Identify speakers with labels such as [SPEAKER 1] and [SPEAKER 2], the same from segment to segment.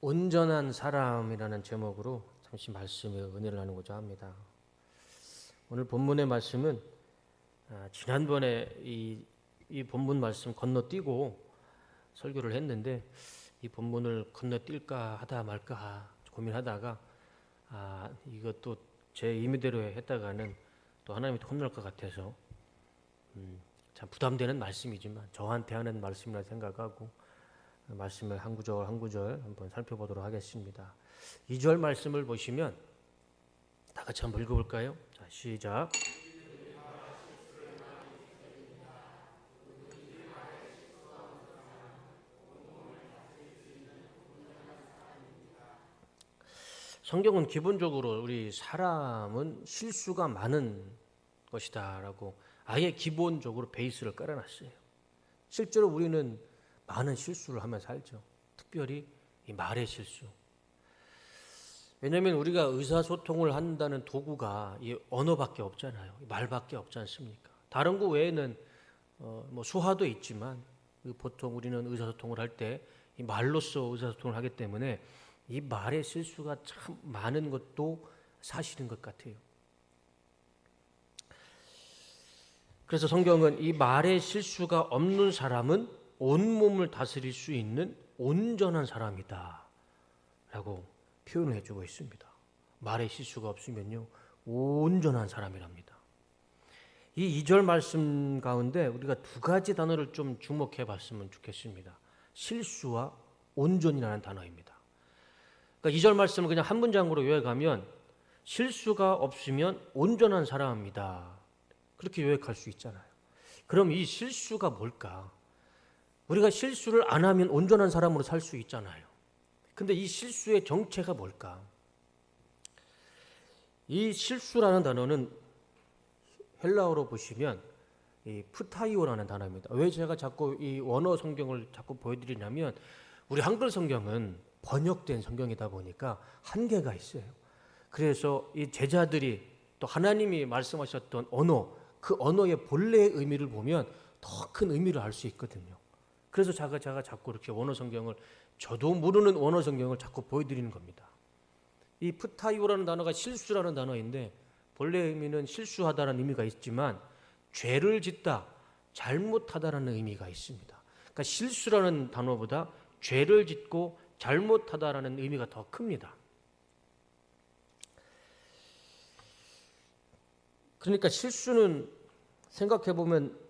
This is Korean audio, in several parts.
[SPEAKER 1] 온전한 사람이라는 제목으로 잠시 말씀의 은혜를 나누고자 합니다. 오늘 본문의 말씀은 지난번에 이 본문 말씀 건너뛰고 설교를 했는데 이 본문을 건너뛸까 하다 말까 고민하다가 이것도 제 의미대로 했다가는 또 하나님이 혼날 것 같아서 참 부담되는 말씀이지만 저한테 하는 말씀이라 생각하고 말씀을 한 구절 한 구절 한번 살펴보도록 하겠습니다. 2절 말씀을 보시면 다 같이 한번 읽어볼까요? 자, 시작. 성경은 기본적으로 우리 사람은 실수가 많은 것이다 라고 아예 기본적으로 베이스를 깔아놨어요. 실제로 우리는 많은 실수를 하며 살죠. 특별히 이 말의 실수. 왜냐하면 우리가 의사소통을 한다는 도구가 이 언어밖에 없잖아요. 말밖에 없지 않습니까? 다른 거 외에는 뭐 수화도 있지만 보통 우리는 의사소통을 할 때 이 말로써 의사소통을 하기 때문에 이 말의 실수가 참 많은 것도 사실인 것 같아요. 그래서 성경은 이 말의 실수가 없는 사람은 온몸을 다스릴 수 있는 온전한 사람이다 라고 표현을 해주고 있습니다. 말의 실수가 없으면요 온전한 사람이랍니다. 이 2절 말씀 가운데 우리가 두 가지 단어를 좀 주목해 봤으면 좋겠습니다. 실수와 온전이라는 단어입니다. 그러니까 2절 말씀을 그냥 한 문장으로 요약하면 실수가 없으면 온전한 사람입니다. 그렇게 요약할 수 있잖아요. 그럼 이 실수가 뭘까? 우리가 실수를 안 하면 온전한 사람으로 살 수 있잖아요. 근데 이 실수의 정체가 뭘까? 이 실수라는 단어는 헬라어로 보시면 이 푸타이오라는 단어입니다. 왜 제가 자꾸 이 원어 성경을 자꾸 보여드리냐면 우리 한글 성경은 번역된 성경이다 보니까 한계가 있어요. 그래서 이 제자들이 또 하나님이 말씀하셨던 언어, 그 언어의 본래의 의미를 보면 더 큰 의미를 알 수 있거든요. 그래서 제가 자꾸 이렇게 원어 성경을 저도 모르는 원어 성경을 자꾸 보여드리는 겁니다. 이 푸타이오라는 단어가 실수라는 단어인데 본래 의미는 실수하다라는 의미가 있지만 죄를 짓다, 잘못하다라는 의미가 있습니다. 그러니까 실수라는 단어보다 죄를 짓고 잘못하다라는 의미가 더 큽니다. 그러니까 실수는 생각해보면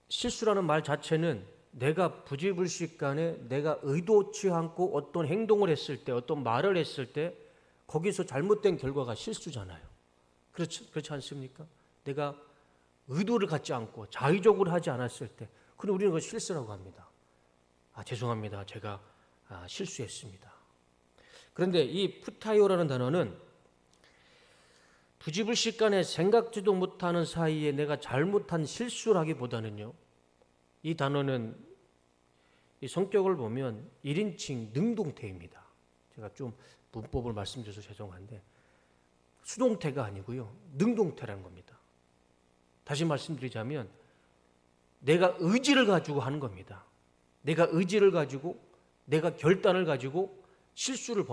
[SPEAKER 1] 실수라는 말 자체는 내가 부지불식간에 내가 의도치 않고 어떤 행동을 했을 때 어떤 말을 했을 때 거기서 잘못된 결과가 실수잖아요. 그렇지 않습니까? 내가 의도를 갖지 않고 자의적으로 하지 않았을 때 그럼 우리는 그걸 실수라고 합니다. 죄송합니다. 제가 실수했습니다. 그런데 이 푸타이오라는 단어는 부지불식간에 생각지도 못하는 사이에 내가 잘못한 실수라기보다는요. 이 단어는 이 성격을 보면 1인칭 능동태입니다. 제가 좀 문법을 말씀드려서 죄송한데 수동태가 아니고요. 능동태라는 겁니다. 다시 말씀드리자면 내가 의지를 가지고 하는 겁니다. 내가 의지를 가지고 내가 결단을 가지고 실수를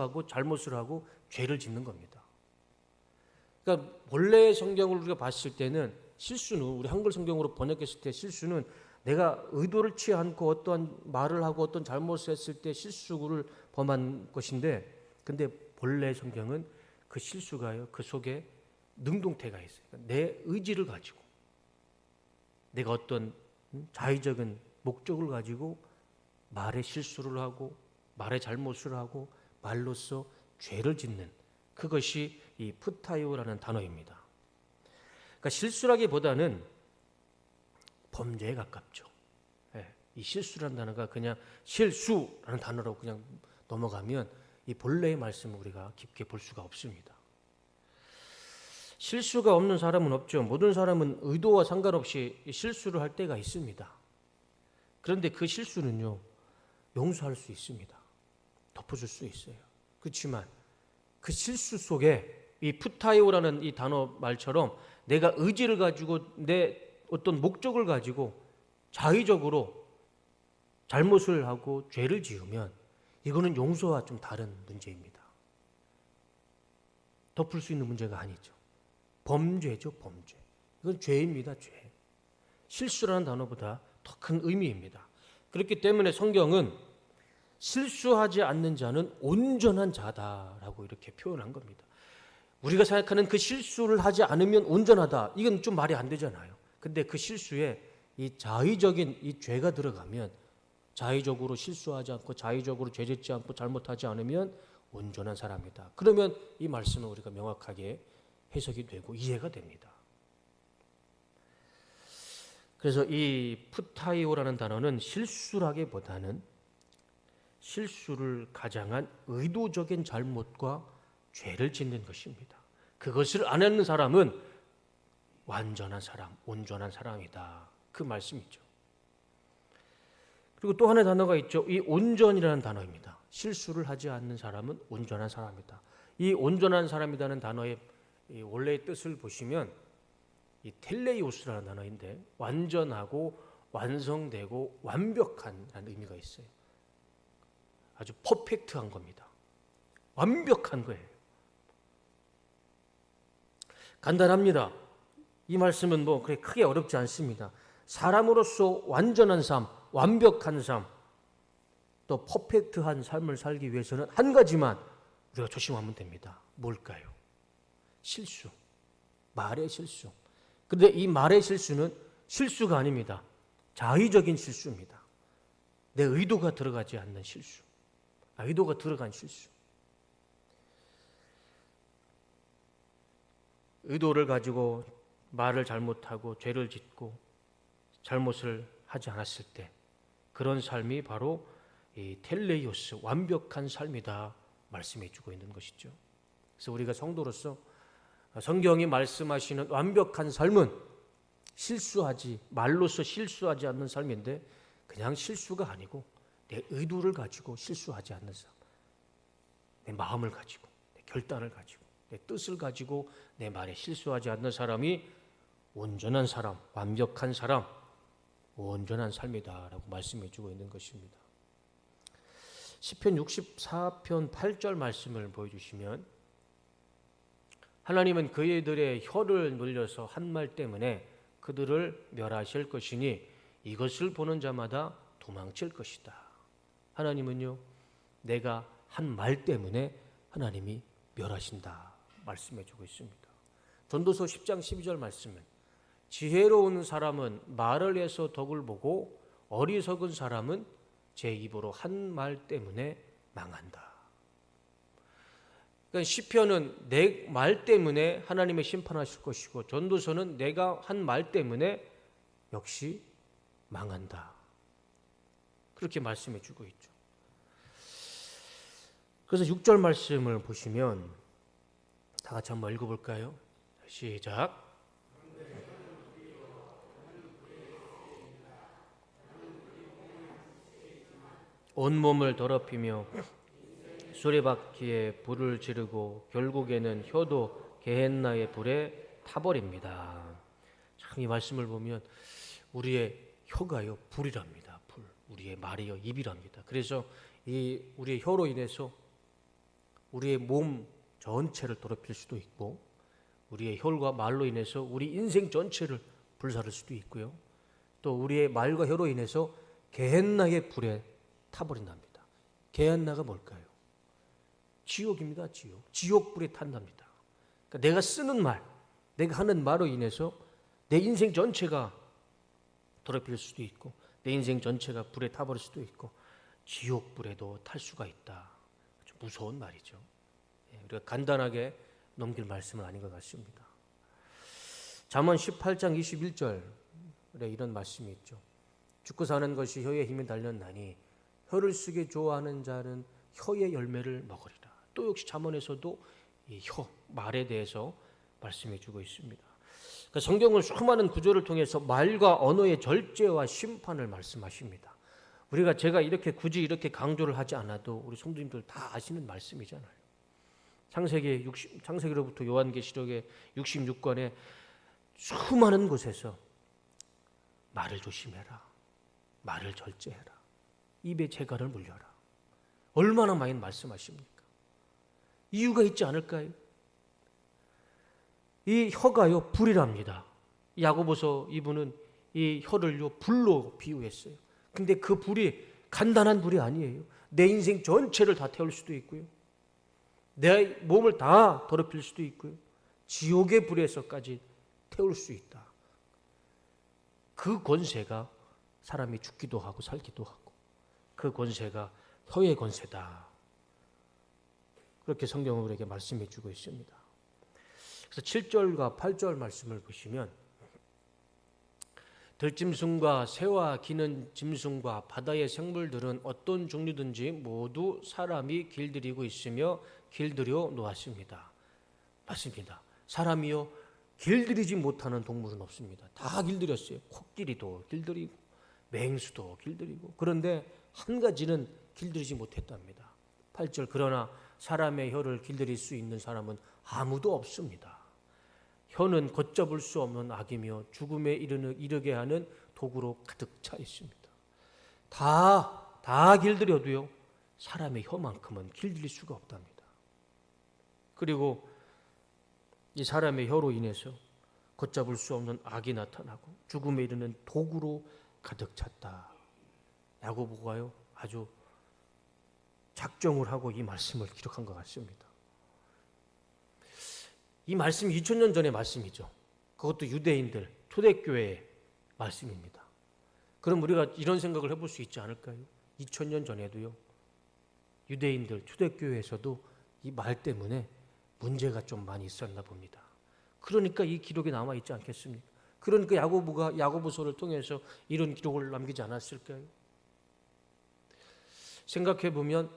[SPEAKER 1] 하고 잘못을 하고 죄를 짓는 겁니다. 그러니까 본래의 성경을 우리가 봤을 때는 실수는 우리 한글 성경으로 번역했을 때 실수는 내가 의도를 취하지 않고 어떠한 말을 하고 어떤 잘못을 했을 때 실수를 범한 것인데 근데 본래 성경은 그 실수가요. 그 속에 능동태가 있어요. 그러니까 내 의지를 가지고 내가 어떤 자의적인 목적을 가지고 말의 실수를 하고 말의 잘못을 하고 말로써 죄를 짓는 그것이 이 푸타이오라는 단어입니다. 그러니까 실수라기보다는 범죄에 가깝죠. 이 실수라는 단어가 그냥 실수라는 단어로 그냥 넘어가면 이 본래의 말씀을 우리가 깊게 볼 수가 없습니다. 실수가 없는 사람은 없죠. 모든 사람은 의도와 상관없이 실수를 할 때가 있습니다. 그런데 그 실수는요, 용서할 수 있습니다. 덮어줄 수 있어요. 그렇지만 그 실수 속에 이 푸타이오라는 이 단어 말처럼 내가 의지를 가지고 내 어떤 목적을 가지고 자의적으로 잘못을 하고 죄를 지으면 이거는 용서와 좀 다른 문제입니다. 덮을 수 있는 문제가 아니죠. 범죄죠, 범죄. 이건 죄입니다, 죄. 실수라는 단어보다 더 큰 의미입니다. 그렇기 때문에 성경은 실수하지 않는 자는 온전한 자다라고 이렇게 표현한 겁니다. 우리가 생각하는 그 실수를 하지 않으면 온전하다, 이건 좀 말이 안 되잖아요. 근데 그 실수에 이 자의적인 이 죄가 들어가면, 자의적으로 실수하지 않고 자의적으로 죄짓지 않고 잘못하지 않으면 온전한 사람이다. 그러면 이 말씀은 우리가 명확하게 해석이 되고 이해가 됩니다. 그래서 이 푸타이오라는 단어는 실수라기보다는 실수를 가장한 의도적인 잘못과 죄를 짓는 것입니다. 그것을 안 하는 사람은 완전한 사람, 온전한 사람이다, 그 말씀이죠. 그리고 또 하나의 단어가 있죠. 이 온전이라는 단어입니다. 실수를 하지 않는 사람은 온전한 사람이다. 이 온전한 사람이라는 단어의 원래의 뜻을 보시면 이 텔레이오스라는 단어인데, 완전하고 완성되고 완벽한라는 의미가 있어요. 아주 퍼펙트한 겁니다. 완벽한 거예요. 간단합니다. 이 말씀은 뭐 그렇게 크게 어렵지 않습니다. 사람으로서 완전한 삶, 완벽한 삶, 또 퍼펙트한 삶을 살기 위해서는 한 가지만 우리가 조심하면 됩니다. 뭘까요? 실수, 말의 실수. 그런데 이 말의 실수는 실수가 아닙니다. 자의적인 실수입니다. 내 의도가 들어가지 않는 실수, 의도가 들어간 실수. 의도를 가지고 말을 잘못하고 죄를 짓고 잘못을 하지 않았을 때 그런 삶이 바로 이 텔레이오스, 완벽한 삶이다 말씀해 주고 있는 것이죠. 그래서 우리가 성도로서 성경이 말씀하시는 완벽한 삶은 말로서 실수하지 않는 삶인데, 그냥 실수가 아니고 내 의도를 가지고 실수하지 않는 삶, 내 마음을 가지고, 내 결단을 가지고, 내 뜻을 가지고 내 말에 실수하지 않는 사람이 온전한 사람, 완벽한 사람, 온전한 삶이다라고 말씀해 주고 있는 것입니다. 시편 64편 8절 말씀을 보여주시면, 하나님은 그들의 혀를 늘려서 한 말 때문에 그들을 멸하실 것이니 이것을 보는 자마다 도망칠 것이다. 하나님은요, 내가 한 말 때문에 하나님이 멸하신다 말씀해 주고 있습니다. 전도서 10장 12절 말씀은, 지혜로운 사람은 말을 해서 덕을 보고 어리석은 사람은 제 입으로 한 말 때문에 망한다. 그러니까 시편은 내 말 때문에 하나님의 심판하실 것이고, 전도서는 내가 한 말 때문에 역시 망한다, 그렇게 말씀해 주고 있죠. 그래서 6절 말씀을 보시면 다 같이 한번 읽어볼까요? 시작. 온몸을 더럽히며 수레바퀴에 불을 지르고 결국에는 혀도 게헨나의 불에 타버립니다. 참, 이 말씀을 보면 우리의 혀가요 불이랍니다. 불. 우리의 말이요 입이랍니다. 그래서 이 우리의 혀로 인해서 우리의 몸 전체를 더럽힐 수도 있고, 우리의 혀과 말로 인해서 우리 인생 전체를 불사를 수도 있고요. 또 우리의 말과 혀로 인해서 게헨나의 불에 타버린답니다. 게헨나가 뭘까요? 지옥입니다. 지옥불에 탄답니다. 그러니까 내가 쓰는 말, 내가 하는 말로 인해서 내 인생 전체가 더럽힐 수도 있고, 내 인생 전체가 불에 타버릴 수도 있고, 지옥불에도 탈 수가 있다. 아주 무서운 말이죠. 우리가 간단하게 넘길 말씀은 아닌 것 같습니다. 잠언 18장 21절에 이런 말씀이 있죠. 죽고 사는 것이 혀에 힘이 달렸나니 혀를 쓰게 좋아하는 자는 혀의 열매를 먹으리라. 또 역시 잠언에서도 이 혀, 말에 대해서 말씀해 주고 있습니다. 그러니까 성경은 수많은 구절을 통해서 말과 언어의 절제와 심판을 말씀하십니다. 제가 굳이 이렇게 강조를 하지 않아도 우리 성도님들 다 아시는 말씀이잖아요. 창세기로부터 요한계시록의 66권에 수많은 곳에서 말을 조심해라, 말을 절제해라, 입에 재갈을 물려라. 얼마나 많이 말씀하십니까? 이유가 있지 않을까요? 이 혀가요 불이랍니다. 야고보서 이분은 이 혀를요 불로 비유했어요. 근데 그 불이 간단한 불이 아니에요. 내 인생 전체를 다 태울 수도 있고요. 내 몸을 다 더럽힐 수도 있고요. 지옥의 불에서까지 태울 수 있다. 그 권세가 사람이 죽기도 하고 살기도 하고 그 권세가 혀의 권세다. 그렇게 성경은 우리에게 말씀해 주고 있습니다. 그래서 7절과 8절 말씀을 보시면 들짐승과 새와 기는 짐승과 바다의 생물들은 어떤 종류든지 모두 사람이 길들이고 있으며 길들여 놓았습니다. 맞습니다. 사람이요 길들이지 못하는 동물은 없습니다. 다 길들였어요. 코끼리도 길들이고 맹수도 길들이고 그런데 한 가지는 길들이지 못했답니다. 8절 그러나 사람의 혀를 길들일 수 있는 사람은 아무도 없습니다. 혀는 걷잡을 수 없는 악이며 죽음에 이르게 하는 도구로 가득 차 있습니다. 다 길들여도요 사람의 혀만큼은 길들일 수가 없답니다. 그리고 이 사람의 혀로 인해서 걷잡을 수 없는 악이 나타나고 죽음에 이르는 도구로 가득 찼다. 야고보가요 아주 작정을 하고 이 말씀을 기록한 것 같습니다. 이 말씀이 2000년 전의 말씀이죠. 그것도 유대인들 초대교회의 말씀입니다. 그럼 우리가 이런 생각을 해볼 수 있지 않을까요? 2000년 전에도요 유대인들 초대교회에서도 이 말 때문에 문제가 좀 많이 있었나 봅니다. 그러니까 이 기록이 남아있지 않겠습니까? 그러니까 야고보가 야고보서를 통해서 이런 기록을 남기지 않았을까요? 생각해 보면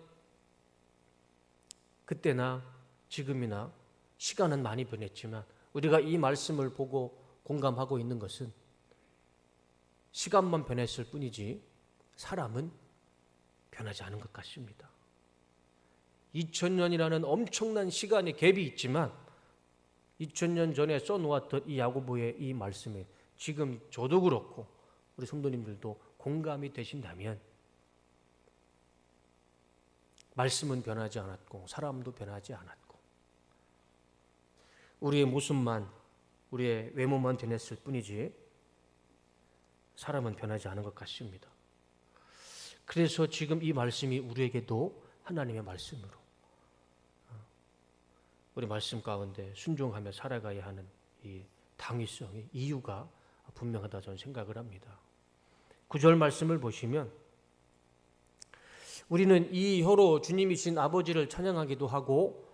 [SPEAKER 1] 그때나 지금이나 시간은 많이 변했지만 우리가 이 말씀을 보고 공감하고 있는 것은 시간만 변했을 뿐이지 사람은 변하지 않은 것 같습니다. 2000년이라는 엄청난 시간의 갭이 있지만 2000년 전에 써놓았던 이 야고보의 이 말씀에 지금 저도 그렇고 우리 성도님들도 공감이 되신다면 말씀은 변하지 않았고 사람도 변하지 않았고 우리의 모습만 우리의 외모만 변했을 뿐이지 사람은 변하지 않은 것 같습니다. 그래서 지금 이 말씀이 우리에게도 하나님의 말씀으로 우리 말씀 가운데 순종하며 살아가야 하는 이 당위성의 이유가 분명하다 저는 생각을 합니다. 9절 말씀을 보시면 우리는 이 혀로 주님이신 아버지를 찬양하기도 하고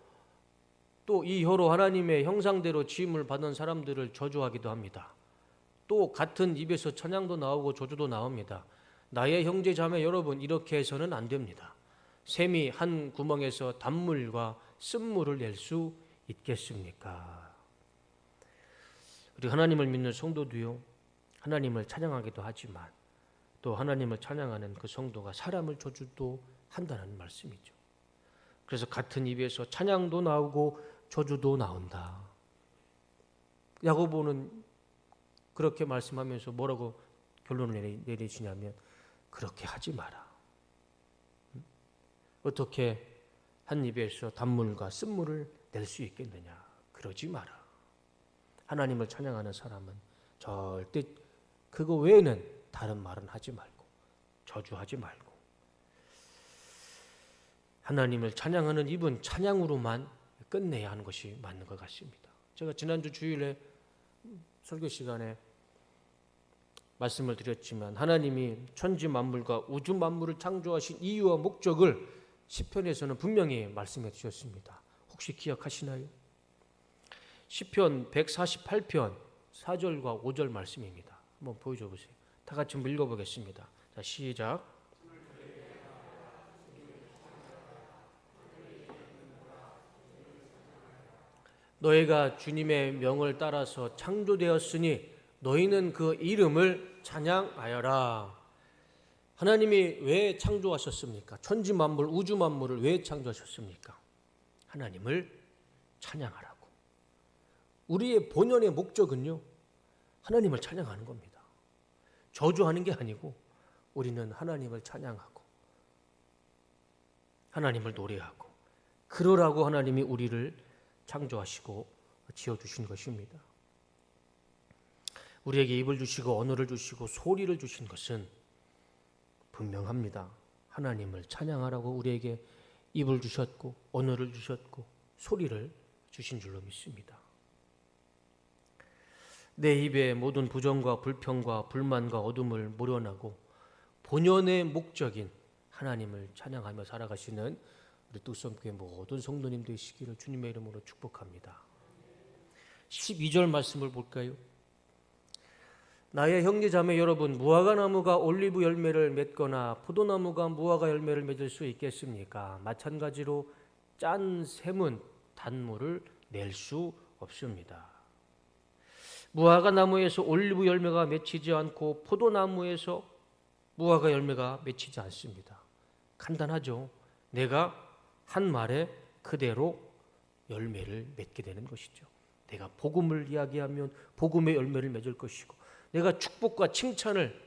[SPEAKER 1] 또 이 혀로 하나님의 형상대로 지음을 받은 사람들을 저주하기도 합니다. 또 같은 입에서 찬양도 나오고 저주도 나옵니다. 나의 형제 자매 여러분 이렇게 해서는 안 됩니다. 샘이 한 구멍에서 단물과 쓴물을 낼 수 있겠습니까? 우리 하나님을 믿는 성도도요 하나님을 찬양하기도 하지만 또 하나님을 찬양하는 그 성도가 사람을 저주도 한다는 말씀이죠. 그래서 같은 입에서 찬양도 나오고 저주도 나온다. 야고보는 그렇게 말씀하면서 뭐라고 결론을 내리시냐면 그렇게 하지 마라. 어떻게 한 입에서 단물과 쓴물을 낼 수 있겠느냐. 그러지 마라. 하나님을 찬양하는 사람은 절대 그거 외에는 다른 말은 하지 말고 저주하지 말고 하나님을 찬양하는 입은 찬양으로만 끝내야 하는 것이 맞는 것 같습니다. 제가 지난주 주일에 설교 시간에 말씀을 드렸지만 하나님이 천지 만물과 우주 만물을 창조하신 이유와 목적을 시편에서는 분명히 말씀해 주셨습니다. 혹시 기억하시나요? 시편 148편 4절과 5절 말씀입니다. 한번 보여줘 보세요. 다 같이 한번 읽어보겠습니다. 자, 시작. 너희가 주님의 명을 따라서 창조되었으니 너희는 그 이름을 찬양하여라. 하나님이 왜 창조하셨습니까? 천지 만물, 우주 만물을 왜 창조하셨습니까? 하나님을 찬양하라고. 우리의 본연의 목적은요, 하나님을 찬양하는 겁니다. 저주하는 게 아니고 우리는 하나님을 찬양하고 하나님을 노래하고 그러라고 하나님이 우리를 창조하시고 지어주신 것입니다. 우리에게 입을 주시고 언어를 주시고 소리를 주신 것은 분명합니다. 하나님을 찬양하라고 우리에게 입을 주셨고 언어를 주셨고 소리를 주신 줄로 믿습니다. 내 입에 모든 부정과 불평과 불만과 어둠을 모려내고 본연의 목적인 하나님을 찬양하며 살아가시는 우리 뚝섬교회 모든 성도님 되시기를 주님의 이름으로 축복합니다. 12절 말씀을 볼까요? 나의 형제자매 여러분, 무화과나무가 올리브 열매를 맺거나 포도나무가 무화과 열매를 맺을 수 있겠습니까? 마찬가지로 짠 샘은 단물을 낼 수 없습니다. 무화과나무에서 올리브 열매가 맺히지 않고 포도나무에서 무화과 열매가 맺히지 않습니다. 간단하죠. 내가 한 말에 그대로 열매를 맺게 되는 것이죠. 내가 복음을 이야기하면 복음의 열매를 맺을 것이고, 내가 축복과 칭찬을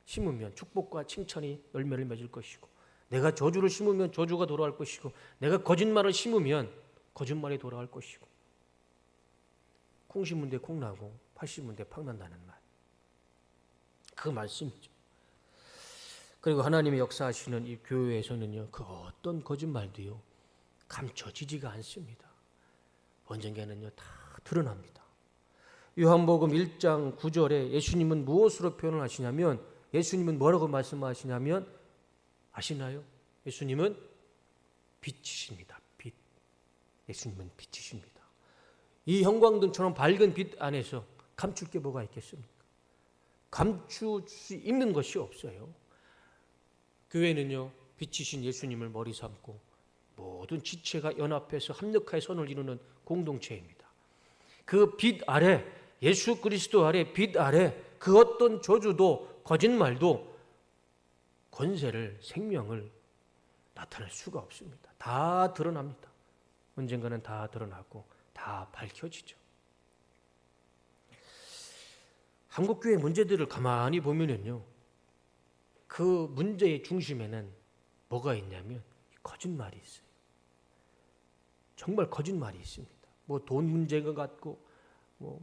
[SPEAKER 1] 심으면 축복과 칭찬이 열매를 맺을 것이고, 내가 저주를 심으면 저주가 돌아올 것이고, 내가 거짓말을 심으면 거짓말이 돌아올 것이고, 콩 심은 데 콩 나고 팥 심은 데 팥 난다는 말, 그 말씀이죠. 그리고 하나님이 역사하시는 이 교회에서는요, 그 어떤 거짓말도요 감춰지지가 않습니다. 언젠가는요 다 드러납니다. 요한복음 1장 9절에 예수님은 무엇으로 표현을 하시냐면, 예수님은 뭐라고 말씀하시냐면 아시나요? 예수님은 빛이십니다. 빛. 예수님은 빛이십니다. 이 형광등처럼 밝은 빛 안에서 감출 게 뭐가 있겠습니까? 감출 수 있는 것이 없어요. 교회는요, 빛이신 예수님을 머리 삼고 모든 지체가 연합해서 합력하여 선을 이루는 공동체입니다. 그 빛 아래, 예수 그리스도 아래, 빛 아래 그 어떤 저주도 거짓말도 권세를, 생명을 나타낼 수가 없습니다. 다 드러납니다. 언젠가는 다 드러나고 다 밝혀지죠. 한국교회 문제들을 가만히 보면은요, 그 문제의 중심에는 뭐가 있냐면 거짓말이 있어요. 정말 거짓말이 있습니다. 뭐 돈 문제인 것 같고, 뭐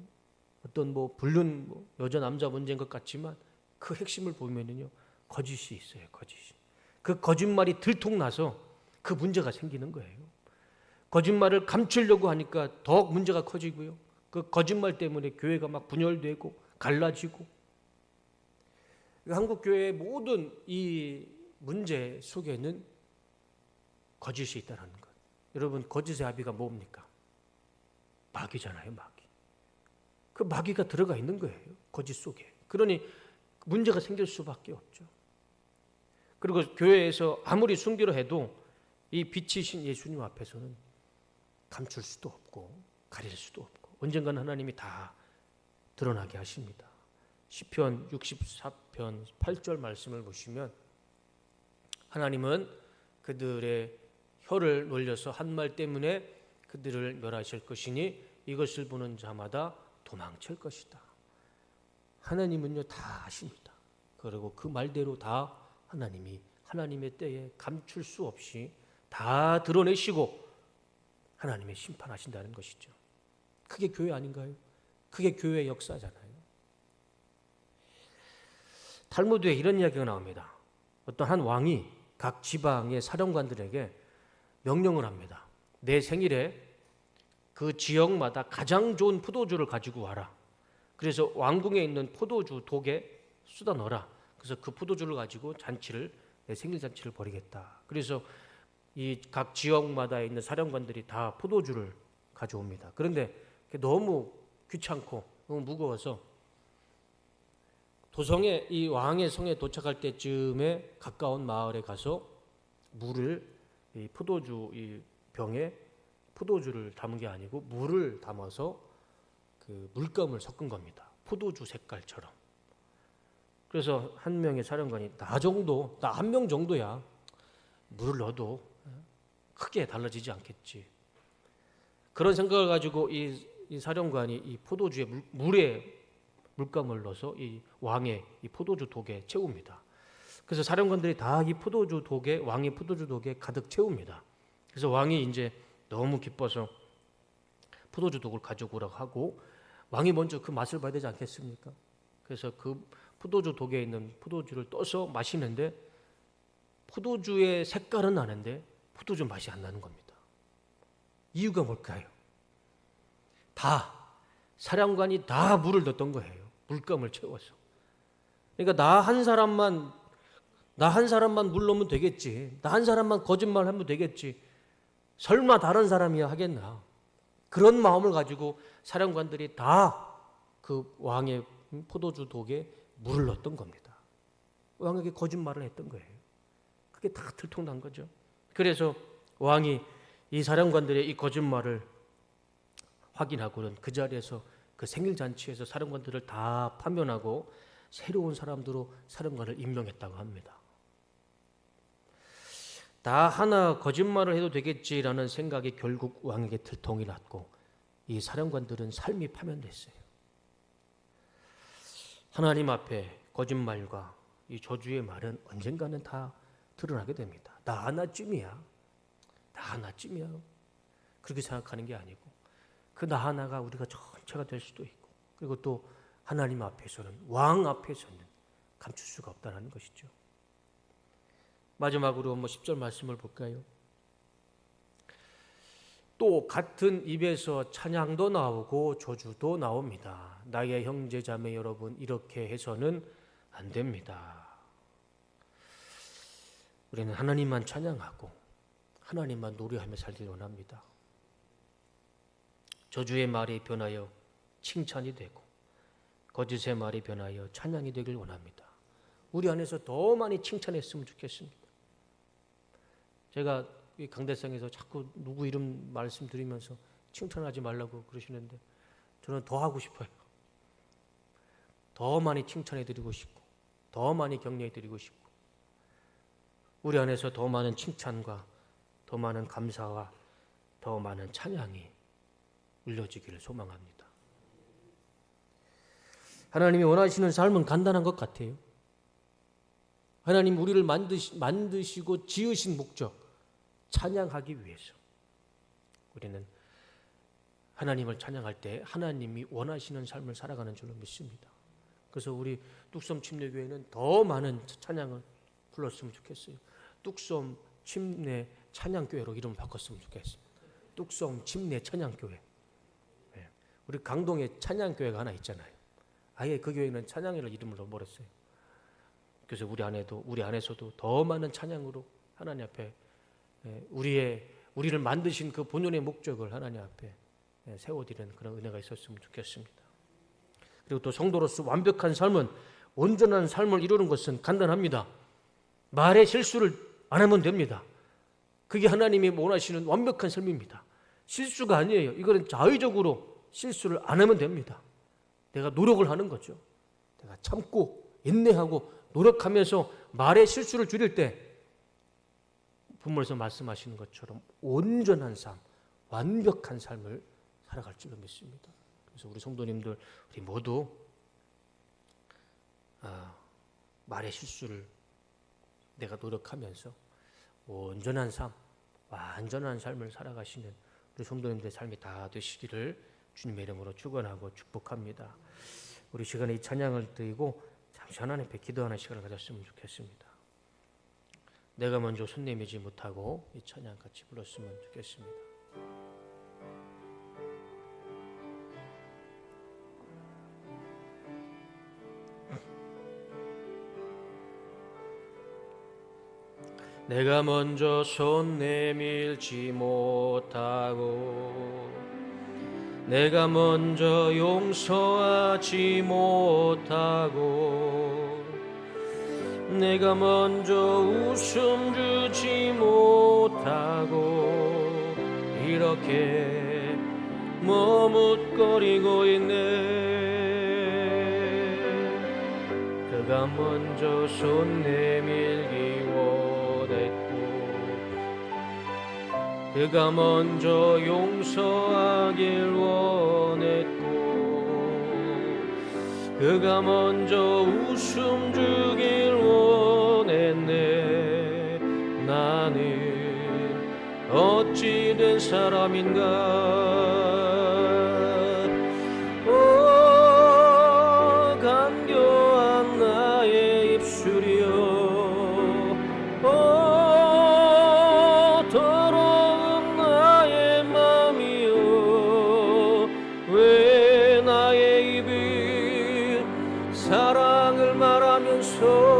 [SPEAKER 1] 어떤 뭐 불륜 여자 남자 문제인 것 같지만 그 핵심을 보면은요 거짓이 있어요. 거짓이. 그 거짓말이 들통나서 그 문제가 생기는 거예요. 거짓말을 감추려고 하니까 더욱 문제가 커지고요. 그 거짓말 때문에 교회가 막 분열되고 갈라지고, 한국 교회의 모든 이 문제 속에는 거짓이 있다는 것. 여러분, 거짓의 아비가 뭡니까? 마귀잖아요, 마귀. 그 마귀가 들어가 있는 거예요, 거짓 속에. 그러니 문제가 생길 수밖에 없죠. 그리고 교회에서 아무리 숨기려 해도 이 빛이신 예수님 앞에서는 감출 수도 없고 가릴 수도 없고 언젠가는 하나님이 다 드러나게 하십니다. 시편 64편 8절 말씀을 보시면, 하나님은 그들의 혀를 놀려서 한 말 때문에 그들을 멸하실 것이니 이것을 보는 자마다 도망칠 것이다. 하나님은요 다 아십니다. 그리고 그 말대로 다 하나님이 하나님의 때에 감출 수 없이 다 드러내시고 하나님의 심판하신다는 것이죠. 그게 교회 아닌가요? 그게 교회의 역사잖아요. 탈무드에 이런 이야기가 나옵니다. 어떤 한 왕이 각 지방의 사령관들에게 명령을 합니다. 내 생일에 그 지역마다 가장 좋은 포도주를 가지고 와라. 그래서 왕궁에 있는 포도주 독에 쏟아 넣어라. 그래서 그 포도주를 가지고 내 생일 잔치를 벌이겠다. 그래서 이 각 지역마다 있는 사령관들이 다 포도주를 가져옵니다. 그런데 너무 귀찮고 너무 무거워서 도성에, 이 왕의 성에 도착할 때쯤에 가까운 마을에 가서 물을, 이 포도주 이 병에 포도주를 담은 게 아니고 물을 담아서 그 물감을 섞은 겁니다. 포도주 색깔처럼. 그래서 한 명의 사령관이 나 한 명 정도야 물을 넣어도 크게 달라지지 않겠지. 그런 생각을 가지고 이 사령관이 이 포도주에 물에 물감을 넣어서 이 왕의 이 포도주 독에 채웁니다. 그래서 사령관들이 다 이 포도주 독에, 왕의 포도주 독에 가득 채웁니다. 그래서 왕이 이제 너무 기뻐서 포도주 독을 가져오라고 하고, 왕이 먼저 그 맛을 봐야 되지 않겠습니까? 그래서 그 포도주 독에 있는 포도주를 떠서 마시는데 포도주의 색깔은 나는데 포도주 맛이 안 나는 겁니다. 이유가 뭘까요? 사령관이 다 물을 넣었던 거예요. 물감을 채워서. 그러니까 나 한 사람만 물 넣으면 되겠지. 나 한 사람만 거짓말하면 되겠지. 설마 다른 사람이야 하겠나. 그런 마음을 가지고 사령관들이 다 그 왕의 포도주 독에 물을 넣었던 겁니다. 왕에게 거짓말을 했던 거예요. 그게 다 들통난 거죠. 그래서 왕이 이 사령관들의 이 거짓말을 확인하고는 그 자리에서 그 생일잔치에서 사령관들을 다 파면하고 새로운 사람들로 사령관을 임명했다고 합니다. 다 하나 거짓말을 해도 되겠지라는 생각이 결국 왕에게 들통이 났고 이 사령관들은 삶이 파면됐어요. 하나님 앞에 거짓말과 이 저주의 말은 언젠가는 다 드러나게 됩니다. 나 하나쯤이야. 그렇게 생각하는 게 아니고 그 나 하나가 우리가 전체가 될 수도 있고, 그리고 또 하나님 앞에서는, 왕 앞에서는 감출 수가 없다는 것이죠. 마지막으로 10절 말씀을 볼까요? 또 같은 입에서 찬양도 나오고 저주도 나옵니다. 나의 형제 자매 여러분, 이렇게 해서는 안 됩니다. 우리는 하나님만 찬양하고 하나님만 노래하며 살기를 원합니다. 저주의 말이 변하여 칭찬이 되고 거짓의 말이 변하여 찬양이 되길 원합니다. 우리 안에서 더 많이 칭찬했으면 좋겠습니다. 제가 이 강대상에서 자꾸 누구 이름 말씀드리면서 칭찬하지 말라고 그러시는데 저는 더 하고 싶어요. 더 많이 칭찬해드리고 싶고 더 많이 격려해드리고 싶고 우리 안에서 더 많은 칭찬과 더 많은 감사와 더 많은 찬양이 울려지기를 소망합니다. 하나님이 원하시는 삶은 간단한 것 같아요. 하나님 우리를 만드시고 지으신 목적, 찬양하기 위해서. 우리는 하나님을 찬양할 때 하나님이 원하시는 삶을 살아가는 줄로 믿습니다. 그래서 우리 뚝섬 침례교회는 더 많은 찬양을 불렀으면 좋겠어요. 뚝섬 침례 찬양교회로 이름을 바꿨으면 좋겠습니다. 뚝섬 침례 찬양교회. 우리 강동에 찬양교회가 하나 있잖아요. 아예 그 교회는 찬양이라는 이름을 넣어버렸어요. 그래서 우리 안에서도 더 많은 찬양으로 하나님 앞에 우리를 만드신 그 본연의 목적을 하나님 앞에 세워드리는 그런 은혜가 있었으면 좋겠습니다. 그리고 또 성도로서 완벽한 삶은, 온전한 삶을 이루는 것은 간단합니다. 말의 실수를 안 하면 됩니다. 그게 하나님이 원하시는 완벽한 삶입니다. 실수가 아니에요. 이거는 자의적으로 실수를 안 하면 됩니다. 내가 노력을 하는 거죠. 내가 참고 인내하고 노력하면서 말의 실수를 줄일 때 본문에서 말씀하시는 것처럼 온전한 삶, 완벽한 삶을 살아갈 줄로 믿습니다. 그래서 우리 성도님들, 우리 모두 말의 실수를 내가 노력하면서 온전한 삶, 완전한 삶을 살아가시는 우리 성도님들의 삶이 다 되시기를 주님의 이름으로 축원하고 축복합니다. 우리 시간에 이 찬양을 드리고 잠시 하나님 앞에 기도하는 시간을 가졌으면 좋겠습니다. 내가 먼저 손 내밀지 못하고 이 찬양 같이 불렀으면 좋겠습니다. 내가 먼저 손 내밀지 못하고 내가 먼저 용서하지 못하고 내가 먼저 웃음 주지 못하고 이렇게 머뭇거리고 있네. 그가 먼저 손 내밀기 원했고 그가 먼저 용서하길 원했고 그가 먼저 웃음 주길 원했고 사람인가. 오 간교한 나의 입술이여, 오 더러운 나의 맘이여, 왜 나의 입이 사랑을 말하면서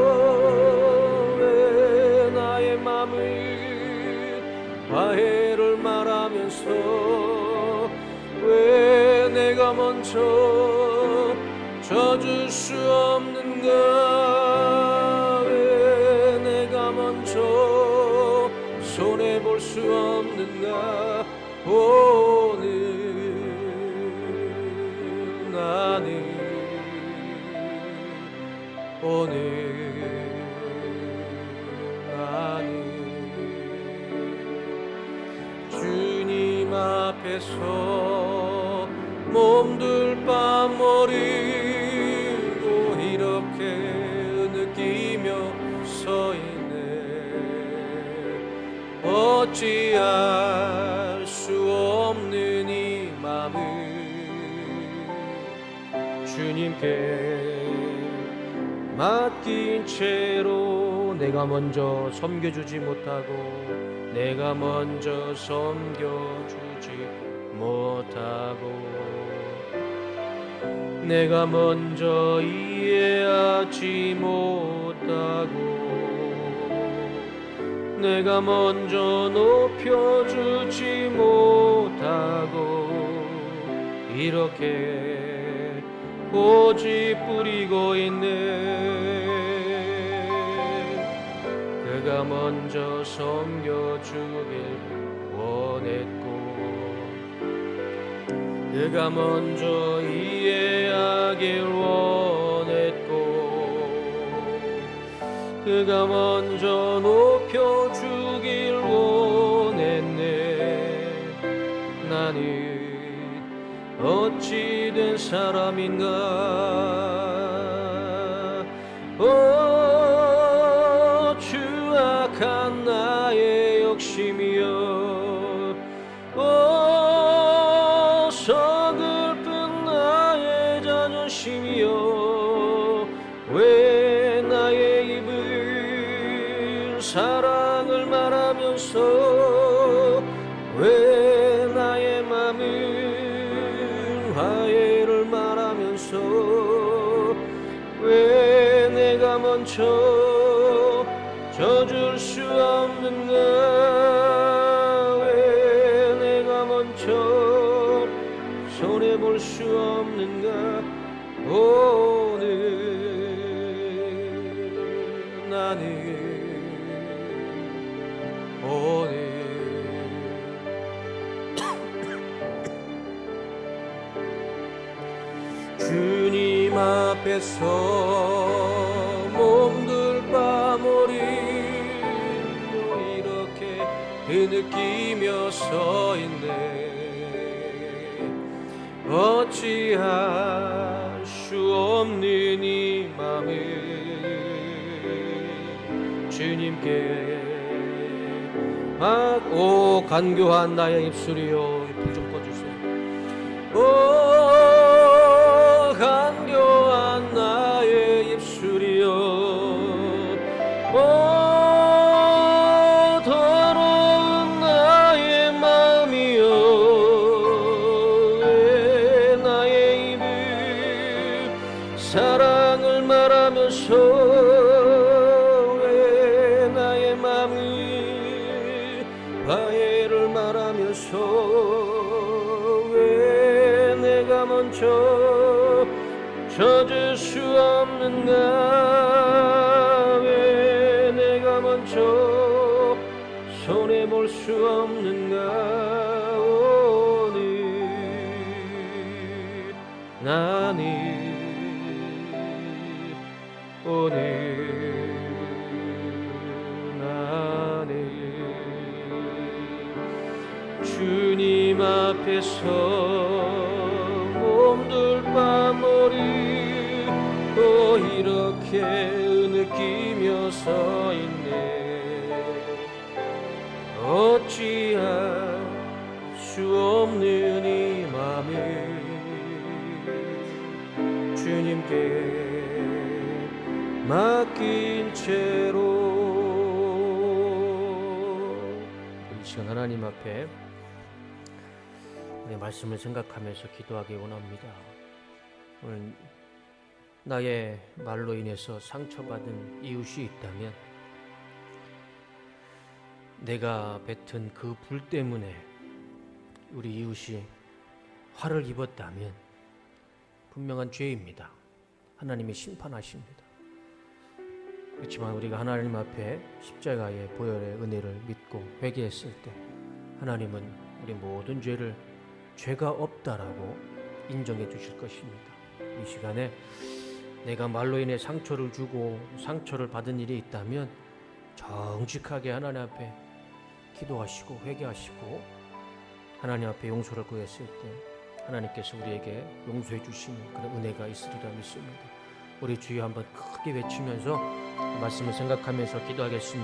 [SPEAKER 1] 화해를 말하면서 왜 내가 먼저 져줄 수 없는가. 왜 내가 먼저 손해볼 수 없는가. 오늘 나는 오늘 주님 앞에서 몸둘 바머리고 이렇게 느끼며 서 있네. 어찌할 수 없는 이 맘을 주님께 맡긴 채로 내가 먼저 섬겨주지 못하고, 내가 먼저 섬겨주지 못하고, 내가 먼저 이해하지 못하고, 내가 먼저 높여주지 못하고, 이렇게 고집 부리고 있네. 그가 먼저 섬겨주길 원했고, 그가 먼저 이해하길 원했고, 그가 먼저 높여주길 원했네. 나는 어찌 된 사람인가. 추악한 나의 욕심이여, 서글픈 나의 자존심이여, 왜 나의 입을 사랑을 말하면서 왜 나의 맘을 화해를 말하면서 왜 내가 먼저 져줄 수 없는가. 왜 내가 먼저 손해볼 수 없는가. 오늘 나는 오늘 주님 앞에서 몸둘 바머리로 이렇게 느끼며 서 있네. 어찌할 수 없는 이 맘을 주님께 오 간교한 나의 입술이여. 불 좀 꺼주세요. 오 간교한 나의 입술이여, 오 더러운 나의 맘이여, 왜 나의 입을 사랑을 말하면서 왜 나의 맘을 화해를 말하면서 왜 내가 먼저 져줄 수 없는가. 왜 내가 먼저 손해볼 수 없는가. 오늘 나는 오늘 나는 주님 앞에서 몸둘 바머리 또 이렇게 느끼며 서 있네. 어찌할 수 없는 이 맘을 주님께 맡긴 채로 이 시간 하나님 앞에 내 말씀을 생각하면서 기도하기 원합니다. 오늘 나의 말로 인해서 상처받은 이웃이 있다면, 내가 뱉은 그 불 때문에 우리 이웃이 화를 입었다면 분명한 죄입니다. 하나님이 심판하십니다. 그렇지만 우리가 하나님 앞에 십자가의 보혈의 은혜를 믿고 회개했을 때 하나님은 우리 모든 죄를 죄가 없다라고 인정해 주실 것입니다. 이 시간에 내가 말로 인해 상처를 주고 상처를 받은 일이 있다면 정직하게 하나님 앞에 기도하시고 회개하시고 하나님 앞에 용서를 구했을 때 하나님께서 우리에게 용서해 주시는 그런 은혜가 있으리라 믿습니다. 우리 주여 한번 크게 외치면서 말씀을 생각하면서 기도하겠습니다.